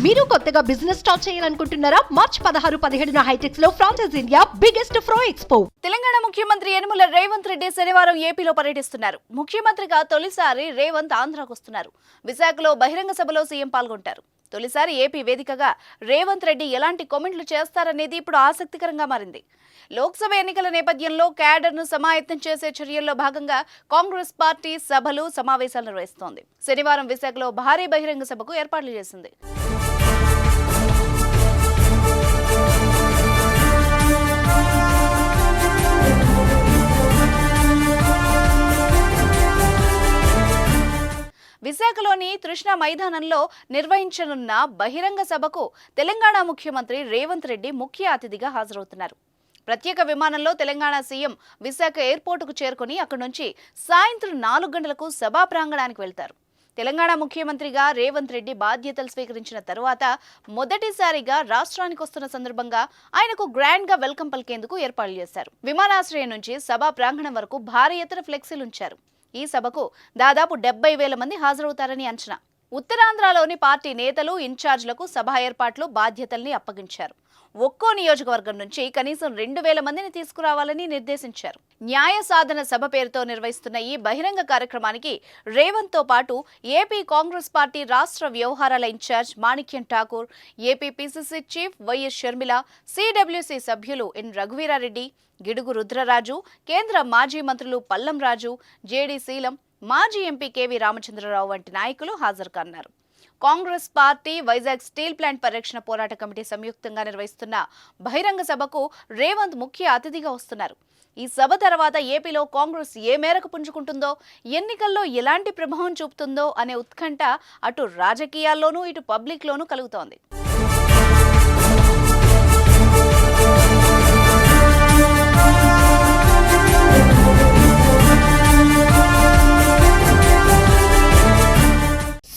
మీరు కొత్తగా business start చేయాలనుకుంటున్నారా? మార్చ్ 16-17 హైటెక్స్ లో franchise India biggest ఫ్రో expo. Telangana ముఖ్యమంత్రి యనమల రేవంత్ రెడ్డి శనివారం ఏపీలో పర్యటిస్తున్నారు. ముఖ్యమంత్రిగా తొలిసారి రేవంత్ ఆంధ్రాకు వస్తున్నారు. విశాఖలో బహిరంగ సభలో సీఎం పాల్గొంటారు. తొలిసారి ఏపీ వేదికగా రేవంత్ రెడ్డి ఎలాంటి కామెంట్లు చేస్తారనేది ఇప్పుడు ఆసక్తికరంగా మారింది. లోక్సభ ఎన్నికల నేపథ్యంలో క్యాడర్ను సమాయత్తం చేసే చర్యల్లో భాగంగా కాంగ్రెస్ పార్టీ సభలు సమావేశాలు నిర్వహిస్తోంది. శనివారం విశాఖలో భారీ బహిరంగ సభకు ఏర్పాట్లు చేసింది. విశాఖలోని తృష్ణ మైదానంలో నిర్వహించనున్న బహిరంగ సభకు తెలంగాణ ముఖ్యమంత్రి రేవంత్ రెడ్డి ముఖ్య అతిథిగా హాజరవుతున్నారు. ప్రత్యేక విమానంలో తెలంగాణ సీఎం విశాఖ ఎయిర్పోర్టుకు చేరుకుని అక్కడి నుంచి సాయంత్రం 4 గంటలకు సభా ప్రాంగణానికి వెళ్తారు. తెలంగాణ ముఖ్యమంత్రిగా రేవంత్ రెడ్డి బాధ్యతలు స్వీకరించిన తరువాత మొదటిసారిగా రాష్ట్రానికి వస్తున్న సందర్భంగా ఆయనకు గ్రాండ్ గా వెల్కమ్ పలికేందుకు ఏర్పాట్లు చేశారు. విమానాశ్రయం నుంచి సభా ప్రాంగణం వరకు భారీ ఎత్తున ఫ్లెక్సీలు ఉంచారు. ఈ సభకు దాదాపు 70,000 మంది హాజరవుతారని అంచనా. ఉత్తరాంధ్రలోని పార్టీ నేతలు, ఇన్ఛార్జ్లకు సభ ఏర్పాట్లు బాధ్యతల్ని అప్పగించారు. ఒక్కో నియోజకవర్గం నుంచి కనీసం 2,000 మందిని తీసుకురావాలని నిర్దేశించారు. న్యాయ సాధన సభ పేరుతో నిర్వహిస్తున్న ఈ బహిరంగ కార్యక్రమానికి రేవంత్ తో పాటు ఏపీ కాంగ్రెస్ పార్టీ రాష్ట్ర వ్యవహారాల incharge Manickam Tagore, AP PCC chief YS Sharmila, CWC సభ్యులు ఎన్ రఘువీరారెడ్డి, గిడుగు రుద్రరాజు, కేంద్ర మాజీ మంత్రులు పల్లం రాజు, జేడీ శీలం, మాజీ ఎంపీ కేవీ రామచంద్రరావు వంటి నాయకులు హాజరు కానున్నారు. Congress party Vizag steel plant పరిరక్షణ పోరాట కమిటీ సంయుక్తంగా నిర్వహిస్తున్న బహిరంగ సభకు రేవంత్ ముఖ్య అతిథిగా వస్తున్నారు. ఈ సభ తర్వాత ఏపీలో కాంగ్రెస్ ఏ మేరకు పుంజుకుంటుందో, ఎన్నికల్లో ఎలాంటి ప్రభావం చూపుతుందో అనే ఉత్కంఠ అటు రాజకీయాల్లోనూ ఇటు పబ్లిక్లోనూ కలుగుతోంది.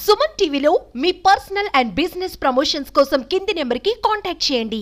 సుమన్ టీవీలో మీ పర్సనల్ అండ్ బిజినెస్ ప్రమోషన్స్ కోసం కింది నెంబర్కి కాంటాక్ట్ చేయండి.